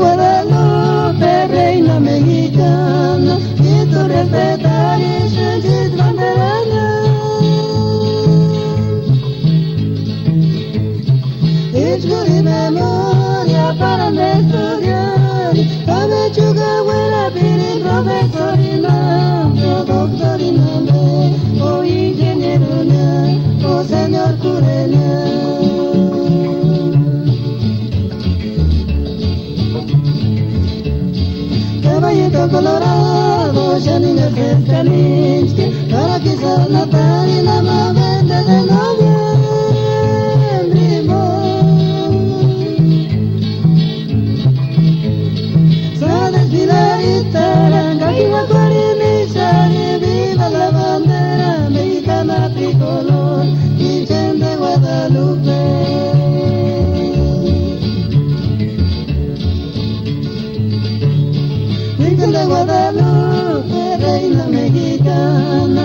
Guadalupe, reina mexicana, y tu respetar y sentir banderaña. Es mi memoria para me estudiar, a mechuga, huela, piri, profesor y no, doctor y no, o ingeniero, o señor cureña. Caballito colorado, Janine Festalinsky, para quizás notar y la más verde de noviembre. Sa desfilar y taranga, y guacuarimisa, y viva la bandera mexicana tricolor, Virgen de Guadalupe. Virgen de Guadalupe, reina mexicana.